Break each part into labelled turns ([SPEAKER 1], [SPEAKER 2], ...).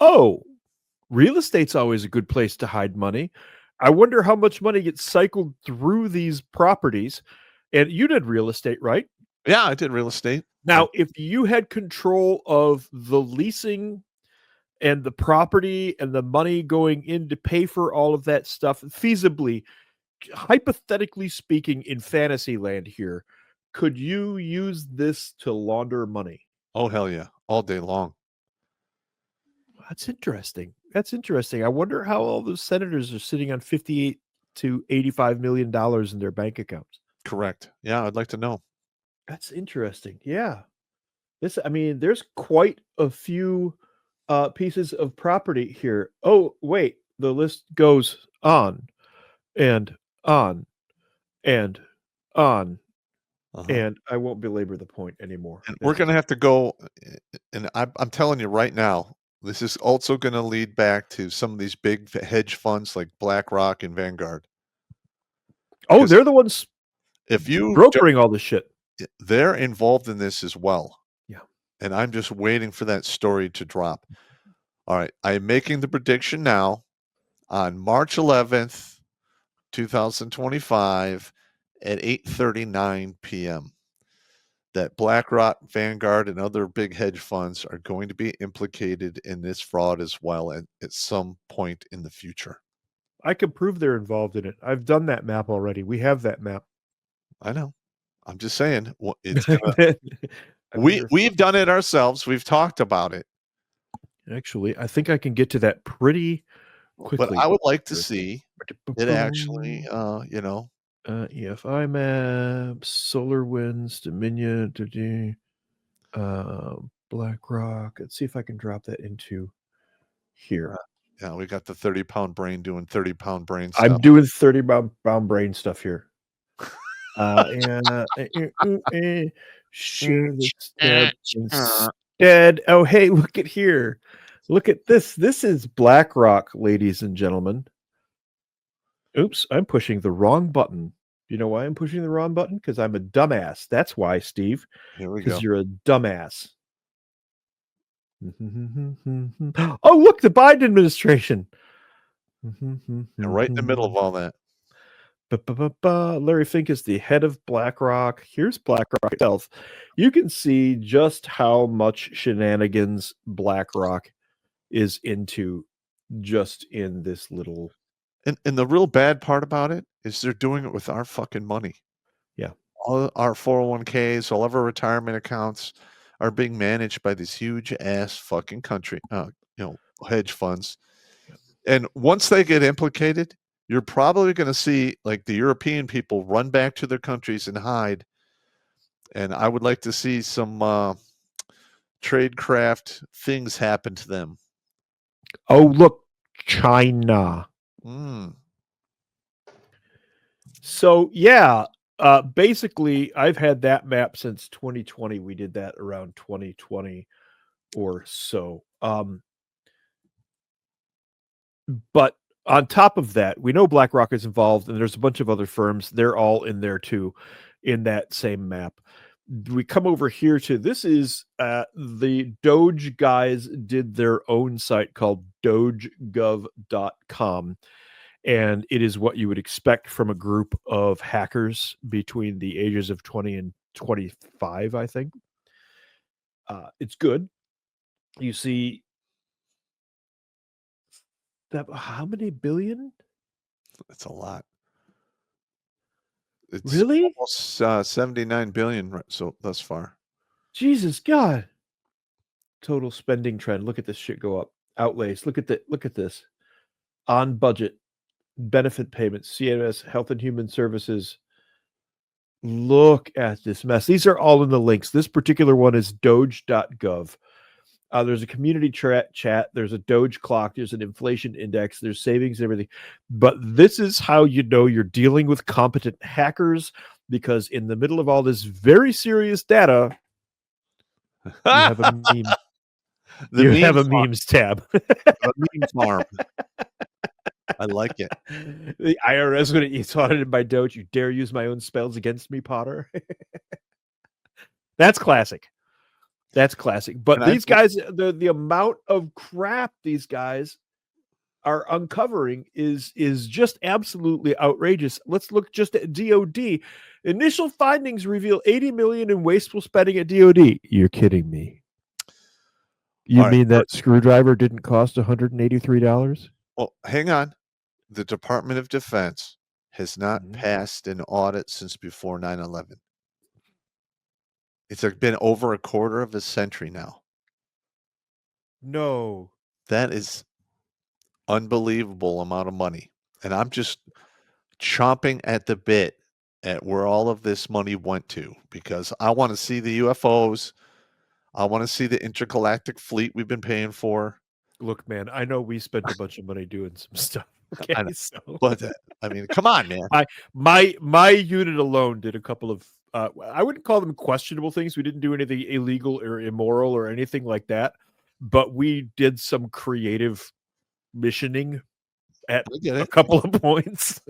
[SPEAKER 1] Oh, real estate's always a good place to hide money. I wonder how much money gets cycled through these properties. And you did real estate, right?
[SPEAKER 2] Yeah, I did real estate.
[SPEAKER 1] Now, if you had control of the leasing and the property and the money going in to pay for all of that stuff, feasibly, hypothetically speaking, in fantasy land here, could you use this to launder money?
[SPEAKER 2] Oh, hell yeah. All day long.
[SPEAKER 1] That's interesting. That's interesting. I wonder how all those senators are sitting on 58 to $85 million in their bank accounts.
[SPEAKER 2] Correct. Yeah, I'd like to know.
[SPEAKER 1] That's interesting. Yeah. I mean, there's quite a few pieces of property here. Oh, wait, the list goes on and on and on, and I won't belabor the point anymore.
[SPEAKER 2] And we're going to have to go, and I'm telling you right now, this is also going to lead back to some of these big hedge funds like BlackRock and Vanguard.
[SPEAKER 1] Oh, they're the ones
[SPEAKER 2] if you
[SPEAKER 1] brokering all this shit.
[SPEAKER 2] They're involved in this as well.
[SPEAKER 1] Yeah.
[SPEAKER 2] And I'm just waiting for that story to drop. All right. I am making the prediction now on March 11th, 2025 at 8:39 p.m. that BlackRock, Vanguard, and other big hedge funds are going to be implicated in this fraud as well at some point in the future.
[SPEAKER 1] I can prove they're involved in it. I've done that map already. We have that map.
[SPEAKER 2] I know. I'm just saying, it's gonna, we've done it ourselves. We've talked about it.
[SPEAKER 1] Actually, I think I can get to that pretty quickly.
[SPEAKER 2] But I would like to see it actually,
[SPEAKER 1] EFI map, Solar Winds, Dominion, BlackRock. Let's see if I can drop that into here.
[SPEAKER 2] Yeah, we got the 30-pound brain doing 30-pound brain stuff.
[SPEAKER 1] I'm doing 30-pound brain stuff here. Share this tab instead. Oh, hey, look at here. Look at this. This is BlackRock, ladies and gentlemen. Oops, I'm pushing the wrong button. You know why I'm pushing the wrong button? Because I'm a dumbass. That's why, Steve.
[SPEAKER 2] Here we go.
[SPEAKER 1] Because you're a dumbass. Oh, look, the Biden administration.
[SPEAKER 2] And right in the middle of all that.
[SPEAKER 1] Larry Fink is the head of BlackRock. Here's BlackRock itself. You can see just how much shenanigans BlackRock is into just in this little.
[SPEAKER 2] And the real bad part about it is they're doing it with our fucking money.
[SPEAKER 1] Yeah.
[SPEAKER 2] All our 401ks, all of our retirement accounts are being managed by this huge ass fucking country, hedge funds. And once they get implicated, you're probably going to see like the European people run back to their countries and hide. And I would like to see some tradecraft things happen to them.
[SPEAKER 1] Oh, look, China. So, yeah, basically, I've had that map since 2020. We did that around 2020 or so. But on top of that, we know BlackRock is involved, and there's a bunch of other firms. They're all in there too, in that same map. We come over here to this is the DOGE guys did their own site called dogegov.com. And it is what you would expect from a group of hackers between the ages of 20 and 25, I think. It's good. You see that how many billion?
[SPEAKER 2] That's a lot. It's
[SPEAKER 1] really
[SPEAKER 2] almost 79 billion so thus far.
[SPEAKER 1] Jesus God. Total spending trend. Look at this shit go up. Outlays. Look at this. On budget. Benefit payments. CMS, Health and Human Services. Look at this mess. These are all in the links. This particular one is doge.gov. There's a community chat. There's a Doge clock. There's an inflation index. There's savings and everything. But this is how you know you're dealing with competent hackers, because in the middle of all this very serious data, you have a meme. You have a memes tab.
[SPEAKER 2] The meme farm. I like it.
[SPEAKER 1] The IRS, when it's audited by Doge, you dare use my own spells against me, Potter? That's classic. That's classic. But
[SPEAKER 2] And
[SPEAKER 1] these guys, the amount of crap these guys are uncovering is just absolutely outrageous. Let's look just at DOD. Initial findings reveal 80 million in wasteful spending at DOD. You're kidding me. You
[SPEAKER 2] All right,
[SPEAKER 1] mean that screwdriver didn't cost $183?
[SPEAKER 2] well, hang on. The Department of Defense has not passed an audit since before 9/11. It's been over a quarter of a century now.
[SPEAKER 1] No.
[SPEAKER 2] That is unbelievable amount of money. And I'm just chomping at the bit at where all of this money went to, because I want to see the UFOs. I want to see the intergalactic fleet we've been paying for.
[SPEAKER 1] Look, man, I know we spent a bunch of money doing some stuff. Okay,
[SPEAKER 2] I know,
[SPEAKER 1] so
[SPEAKER 2] but I mean, come on, man.
[SPEAKER 1] my unit alone did a couple of I wouldn't call them questionable things. We didn't do anything illegal or immoral or anything like that, but we did some creative missioning at
[SPEAKER 2] I get
[SPEAKER 1] a
[SPEAKER 2] it.
[SPEAKER 1] couple of points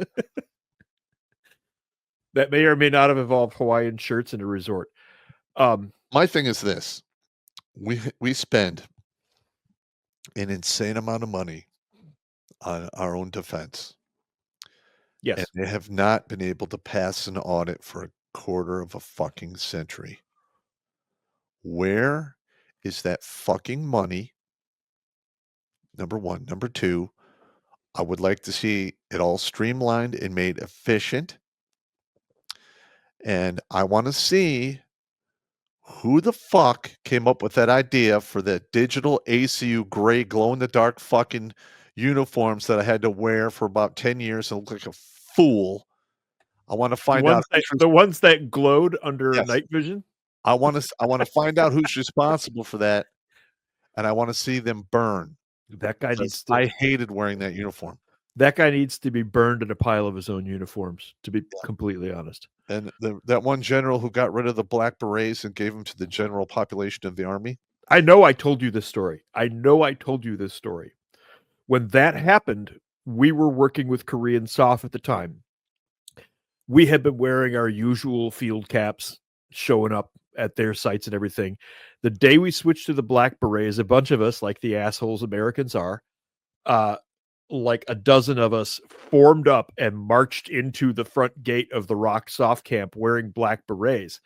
[SPEAKER 1] that may or may not have involved Hawaiian shirts in a resort.
[SPEAKER 2] My thing is this: we spend an insane amount of money on our own defense. And
[SPEAKER 1] Yes.
[SPEAKER 2] they have not been able to pass an audit for a quarter of a fucking century. Where is that fucking money? Number one. Number two, I would like to see it all streamlined and made efficient. And I want to see who the fuck came up with that idea for the digital ACU gray glow in the dark fucking uniforms that I had to wear for about 10 years and look like a fool. I want to find out
[SPEAKER 1] The ones that glowed under
[SPEAKER 2] Yes.
[SPEAKER 1] night vision.
[SPEAKER 2] I want to find out who's responsible for that, and I want to see them burn.
[SPEAKER 1] That guy needs to.
[SPEAKER 2] I hated wearing that uniform.
[SPEAKER 1] That guy needs to be burned in a pile of his own uniforms, to be completely honest.
[SPEAKER 2] And that one general who got rid of the black berets and gave them to the general population of the army.
[SPEAKER 1] I know I told you this story. When that happened, we were working with Korean SOF at the time. We had been wearing our usual field caps, showing up at their sites and everything. The day we switched to the black berets, a bunch of us, like the assholes Americans are, like a dozen of us formed up and marched into the front gate of the Rock Soft Camp wearing black berets.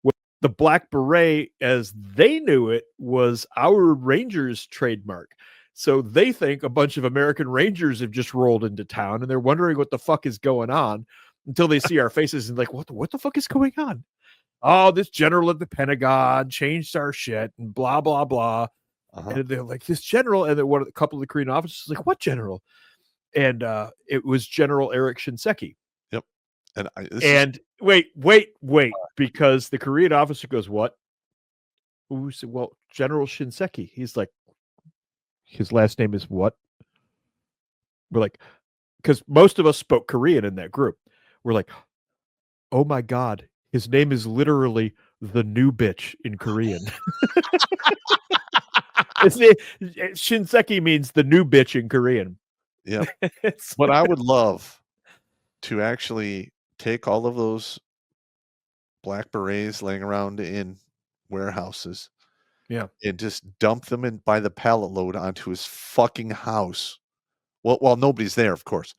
[SPEAKER 1] Well, the black beret, as they knew it, was our Rangers trademark. So they think a bunch of American Rangers have just rolled into town, and they're wondering what the fuck is going on until they see our faces and like, what the fuck is going on? Oh, this general at the Pentagon changed our shit and blah, blah, blah. And they're like, this general, and then a couple of the Korean officers like, what general? And it was General Eric Shinseki.
[SPEAKER 2] Yep.
[SPEAKER 1] Wait, because the Korean officer goes, what? Who said, well, General Shinseki. He's like, his last name is what? We're like, because most of us spoke Korean in that group. We're like, oh my God, his name is literally the new bitch in Korean. Shinseki means the new bitch in Korean.
[SPEAKER 2] Yeah. But I would love to actually take all of those black berets laying around in warehouses.
[SPEAKER 1] Yeah.
[SPEAKER 2] And just dump them in by the pallet load onto his fucking house. Well, nobody's there, of course.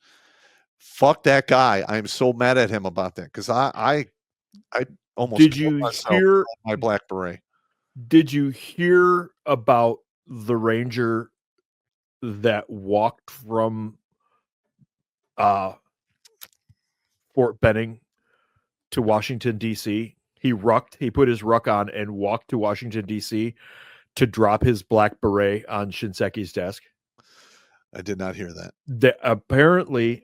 [SPEAKER 2] Fuck that guy. I'm so mad at him about that because I almost killed myself with my black beret.
[SPEAKER 1] Did you hear about the Ranger that walked from Fort Benning to Washington, D.C.? He put his ruck on and walked to Washington, D.C. to drop his black beret on Shinseki's desk.
[SPEAKER 2] I did not hear that.
[SPEAKER 1] Apparently,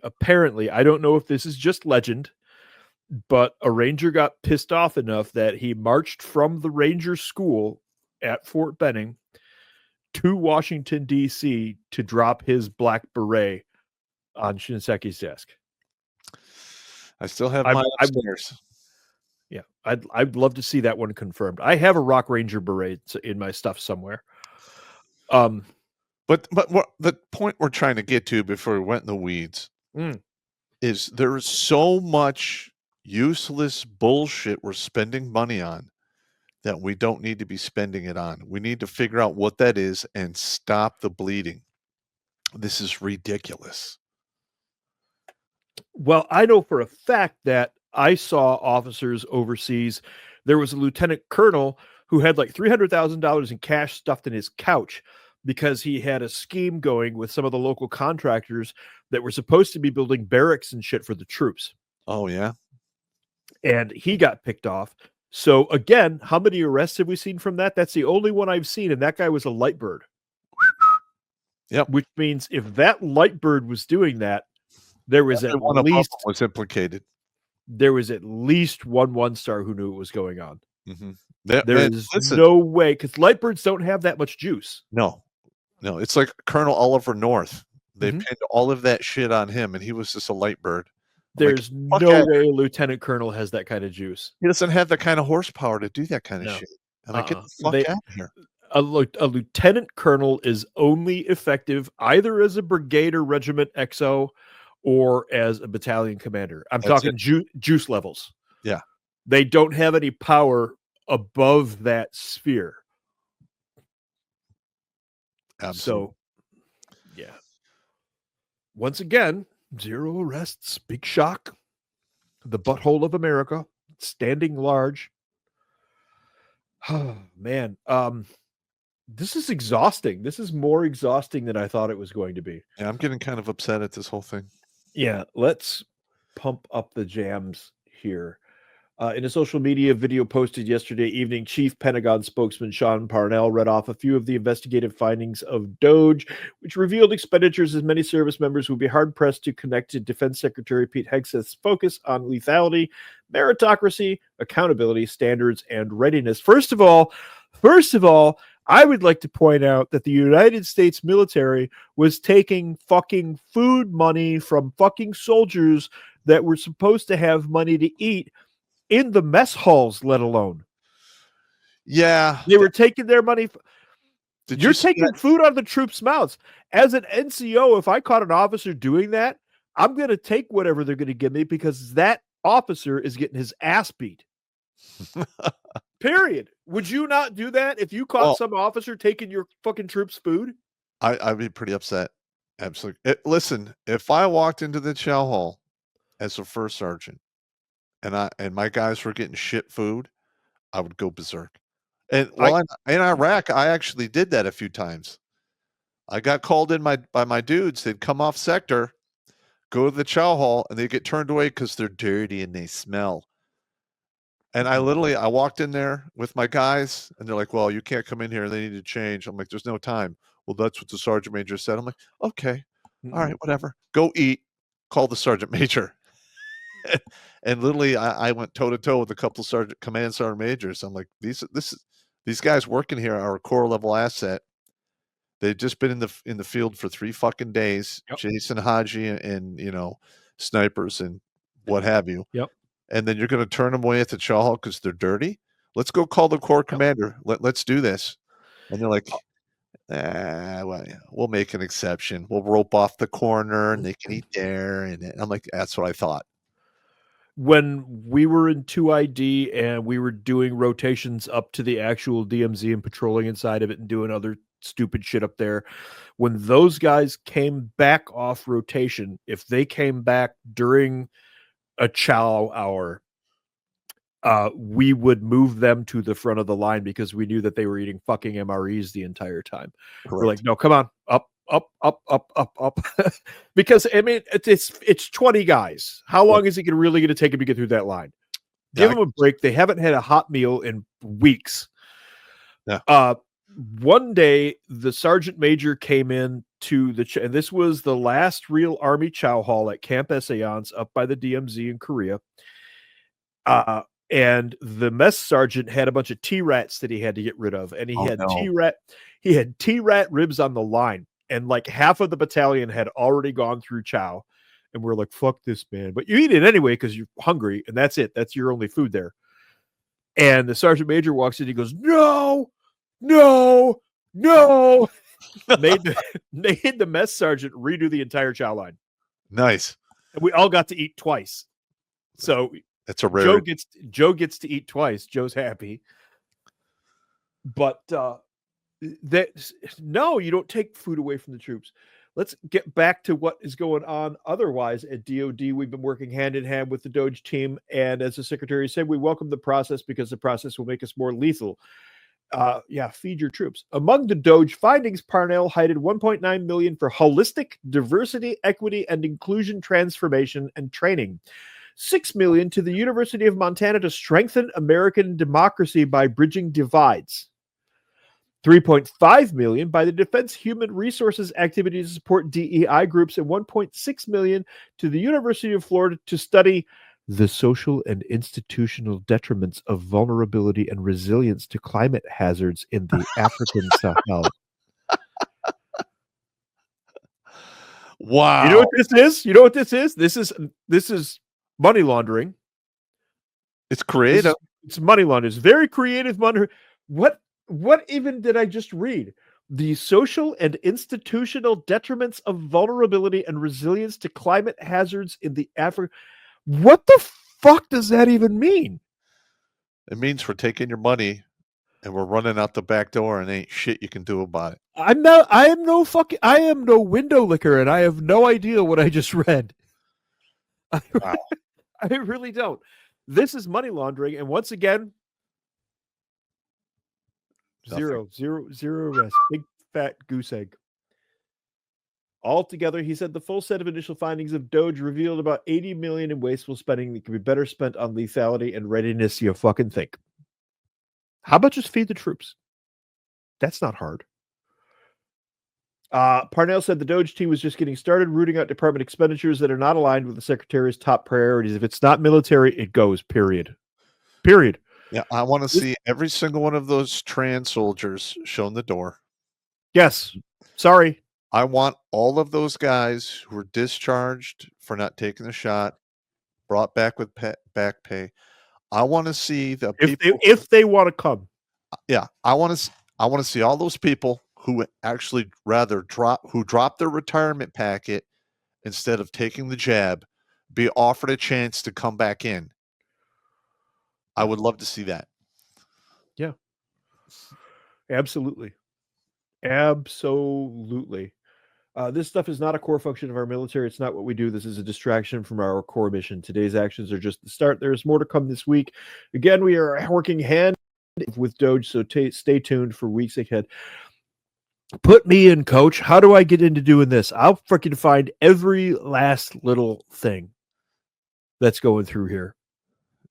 [SPEAKER 1] I don't know if this is just legend, but a Ranger got pissed off enough that he marched from the Ranger school at Fort Benning to Washington, D.C. to drop his black beret on Shinseki's desk.
[SPEAKER 2] I still have mine upstairs.
[SPEAKER 1] Yeah, I'd love to see that one confirmed. I have a Rock Ranger beret in my stuff somewhere.
[SPEAKER 2] But what the point we're trying to get to before we went in the weeds is there's so much useless bullshit we're spending money on that we don't need to be spending it on. We need to figure out what that is and stop the bleeding. This is ridiculous.
[SPEAKER 1] Well, I know for a fact that I saw officers overseas. There was a lieutenant colonel who had like $300,000 in cash stuffed in his couch because he had a scheme going with some of the local contractors that were supposed to be building barracks and shit for the troops.
[SPEAKER 2] Oh, yeah?
[SPEAKER 1] And he got picked off. So again, how many arrests have we seen from that? That's the only one I've seen, and that guy was a light bird.
[SPEAKER 2] Yep.
[SPEAKER 1] Which means if that light bird was doing that, there was
[SPEAKER 2] Everyone
[SPEAKER 1] at
[SPEAKER 2] above
[SPEAKER 1] least
[SPEAKER 2] him was implicated.
[SPEAKER 1] there was at least one star who knew what was going on.
[SPEAKER 2] Mm-hmm.
[SPEAKER 1] There is no way, because light birds don't have that much juice.
[SPEAKER 2] No, it's like Colonel Oliver North. They
[SPEAKER 1] Mhm.
[SPEAKER 2] pinned all of that shit on him, and he was just a light bird. I'm like,
[SPEAKER 1] There's
[SPEAKER 2] fuck
[SPEAKER 1] no
[SPEAKER 2] out.
[SPEAKER 1] way a lieutenant colonel has that kind of juice.
[SPEAKER 2] He doesn't have the kind of horsepower to do that kind of
[SPEAKER 1] No.
[SPEAKER 2] shit. And I get the fuck out of here.
[SPEAKER 1] A lieutenant colonel is only effective either as a brigade or regiment XO or as a battalion commander. I'm
[SPEAKER 2] That's
[SPEAKER 1] talking juice levels.
[SPEAKER 2] Yeah.
[SPEAKER 1] They don't have any power above that sphere.
[SPEAKER 2] Absolutely.
[SPEAKER 1] So, yeah. Once again, 0 arrests, big shock. The butthole of America, standing large. Oh, man. This is exhausting. This is more exhausting than I thought it was going to be.
[SPEAKER 2] Yeah, I'm getting kind of upset at this whole thing.
[SPEAKER 1] Yeah, let's pump up the jams here. In a social media video posted yesterday evening, Chief Pentagon spokesman Sean Parnell read off a few of the investigative findings of DOGE, which revealed expenditures as many service members would be hard-pressed to connect to Defense Secretary Pete Hegseth's focus on lethality, meritocracy, accountability, standards, and readiness. First of all, I would like to point out that the United States military was taking fucking food money from fucking soldiers that were supposed to have money to eat in the mess halls, let alone.
[SPEAKER 2] Yeah.
[SPEAKER 1] They were taking their money. You're
[SPEAKER 2] see
[SPEAKER 1] taking
[SPEAKER 2] that?
[SPEAKER 1] food out of the troops' mouths. As an NCO, if I caught an officer doing that, I'm going to take whatever they're going to give me because that officer is getting his ass beat. Period. Would you not do that if you caught some officer taking your fucking troops' food?
[SPEAKER 2] I'd be pretty upset. Absolutely. Listen, if I walked into the chow hall as a first sergeant and my guys were getting shit food, I would go berserk. And while I'm in Iraq, I actually did that a few times. I got called in by my dudes. They'd come off sector, go to the chow hall, and they get turned away because they're dirty and they smell. And I walked in there with my guys, and they're like, "Well, you can't come in here. They need to change." I'm like, "There's no time." Well, that's what the sergeant major said. I'm like, "Okay, all right, whatever. Go eat. Call the sergeant major." And literally, I went toe to toe with a couple of command sergeant majors. I'm like, these guys working here are a core level asset. They've just been in the field for 3 fucking days, chasing Haji and snipers and what have you.
[SPEAKER 1] Yep.
[SPEAKER 2] And then you're going to turn them away at the chow hall because they're dirty. Let's go call the corps commander. Let's do this. And they're like, well, we'll make an exception. We'll rope off the corner and they can eat there. And I'm like, that's what I thought.
[SPEAKER 1] When we were in 2ID and we were doing rotations up to the actual DMZ and patrolling inside of it and doing other stupid shit up there, when those guys came back off rotation, if they came back during a chow hour, we would move them to the front of the line because we knew that they were eating fucking MREs the entire time.
[SPEAKER 2] Correct.
[SPEAKER 1] We're like, no, come on, up. Because I mean, it's 20 guys. How long is it really going to take them to get through that line? Give them a break. They haven't had a hot meal in weeks.
[SPEAKER 2] Yeah.
[SPEAKER 1] One day, the sergeant major came in to and this was the last real Army chow hall at Camp Essayance up by the DMZ in Korea. And the mess sergeant had a bunch of T-rats that he had to get rid of, and he had T-rat ribs on the line. And like half of the battalion had already gone through chow. And we're like, fuck this, man. But you eat it anyway because you're hungry. And that's it. That's your only food there. And the sergeant major walks in. He goes, no. Made the mess sergeant redo the entire chow line.
[SPEAKER 2] Nice.
[SPEAKER 1] And we all got to eat twice. So
[SPEAKER 2] that's a rare.
[SPEAKER 1] Joe gets to eat twice. Joe's happy. But no, you don't take food away from the troops. Let's get back to what is going on otherwise at DOD. We've been working hand in hand with the DOGE team, and as the secretary said, we welcome the process because the process will make us more lethal. Feed your troops. Among the DOGE findings, Parnell cited $1.9 million for holistic diversity, equity, and inclusion transformation and training. $6 million to the University of Montana to strengthen American democracy by bridging divides. $3.5 million by the Defense Human Resources Activities to support DEI groups, and $1.6 million to the University of Florida to study the social and institutional detriments of vulnerability and resilience to climate hazards in the African Sahel.
[SPEAKER 2] Wow.
[SPEAKER 1] You know what this is? You know what this is? This is money laundering.
[SPEAKER 2] It's creative.
[SPEAKER 1] It's money laundering. It's very creative money. What even did I just read? The social and institutional detriments of vulnerability and resilience to climate hazards in the Africa. What the fuck does that even mean?
[SPEAKER 2] It means we're taking your money and we're running out the back door and ain't shit you can do about it.
[SPEAKER 1] I am no window licker, and I have no idea what I just read.
[SPEAKER 2] Wow.
[SPEAKER 1] I really don't. This is money laundering, and once again, zero arrests. Big fat goose egg. Altogether, he said the full set of initial findings of DOGE revealed about $80 million in wasteful spending that could be better spent on lethality and readiness. You fucking think. How about just feed the troops? That's not hard. Parnell said the DOGE team was just getting started, rooting out department expenditures that are not aligned with the secretary's top priorities. If it's not military, it goes, period.
[SPEAKER 2] Yeah, I want to see every single one of those trans soldiers shown the door.
[SPEAKER 1] Yes. Sorry.
[SPEAKER 2] I want all of those guys who were discharged for not taking the shot, brought back with back pay. I want to see the people
[SPEAKER 1] if they want to come.
[SPEAKER 2] Yeah, I want to see all those people who actually drop their retirement packet instead of taking the jab, be offered a chance to come back in. I would love to see that.
[SPEAKER 1] Yeah. Absolutely. This stuff is not a core function of our military. It's not what we do. This is a distraction from our core mission. Today's actions are just the start. There's more to come this week. Again, we are working hand with DOGE, so stay tuned for weeks ahead. Put me in, coach. How do I get into doing this? I'll freaking find every last little thing that's going through here.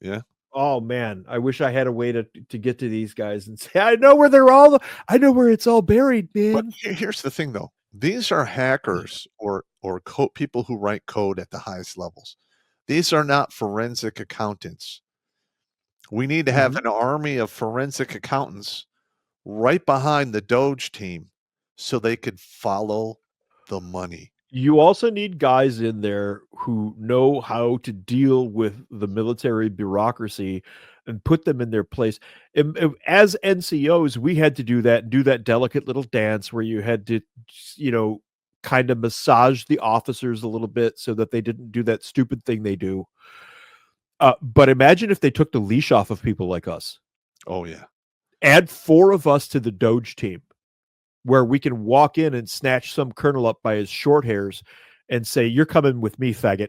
[SPEAKER 2] Yeah.
[SPEAKER 1] Oh man, I wish I had a way to get to these guys and say, I know where it's all buried, man.
[SPEAKER 2] But here's the thing though. These are hackers or people who write code at the highest levels. These are not forensic accountants. We need to have an army of forensic accountants right behind the DOGE team so they could follow the money.
[SPEAKER 1] You also need guys in there who know how to deal with the military bureaucracy and put them in their place. As NCOs, we had to do that delicate little dance where you had to, kind of massage the officers a little bit so that they didn't do that stupid thing they do. But imagine if they took the leash off of people like us.
[SPEAKER 2] Oh, yeah.
[SPEAKER 1] Add 4 of us to the DOGE team, where we can walk in and snatch some colonel up by his short hairs and say, you're coming with me, faggot.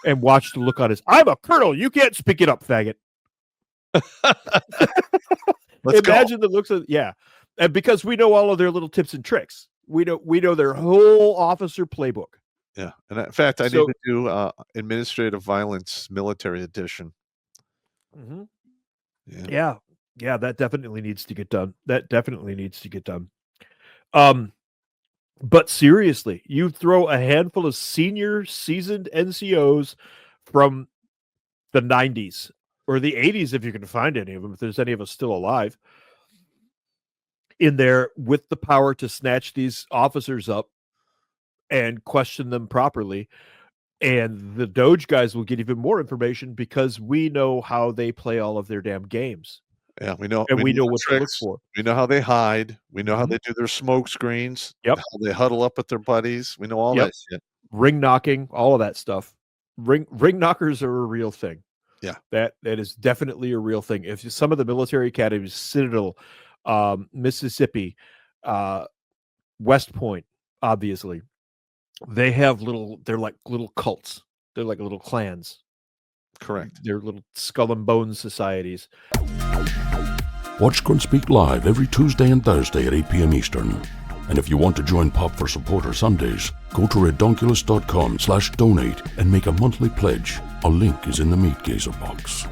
[SPEAKER 1] And watch the look on his, I'm a colonel. You can't speak it up, faggot. Imagine the looks of, yeah. And because we know all of their little tips and tricks. We know their whole officer playbook.
[SPEAKER 2] Yeah. And in fact, I need to do administrative violence military edition.
[SPEAKER 1] Mm-hmm. Yeah. Yeah, that definitely needs to get done. But seriously, you throw a handful of senior seasoned NCOs from the 90s or the 80s, if you can find any of them, if there's any of us still alive, in there with the power to snatch these officers up and question them properly. And the DOGE guys will get even more information because we know how they play all of their damn games.
[SPEAKER 2] Yeah, we know.
[SPEAKER 1] And we know what to look
[SPEAKER 2] tricks.
[SPEAKER 1] for.
[SPEAKER 2] We know how they hide. We know how they do their smoke screens.
[SPEAKER 1] Yep.
[SPEAKER 2] How they huddle up with their buddies. We know all that shit.
[SPEAKER 1] Ring knocking, all of that stuff. Ring knockers are a real thing.
[SPEAKER 2] Yeah.
[SPEAKER 1] That is definitely a real thing. If some of the military academies, Citadel, Mississippi, West Point, obviously. They have they're like little cults. They're like little clans.
[SPEAKER 2] Correct.
[SPEAKER 1] They're little skull and bones societies.
[SPEAKER 3] Watch Grunt Speak live every Tuesday and Thursday at 8 p.m. Eastern. And if you want to join Pop for Supporter Sundays, go to redonkulous.com/donate and make a monthly pledge. A link is in the Meat Gazer box.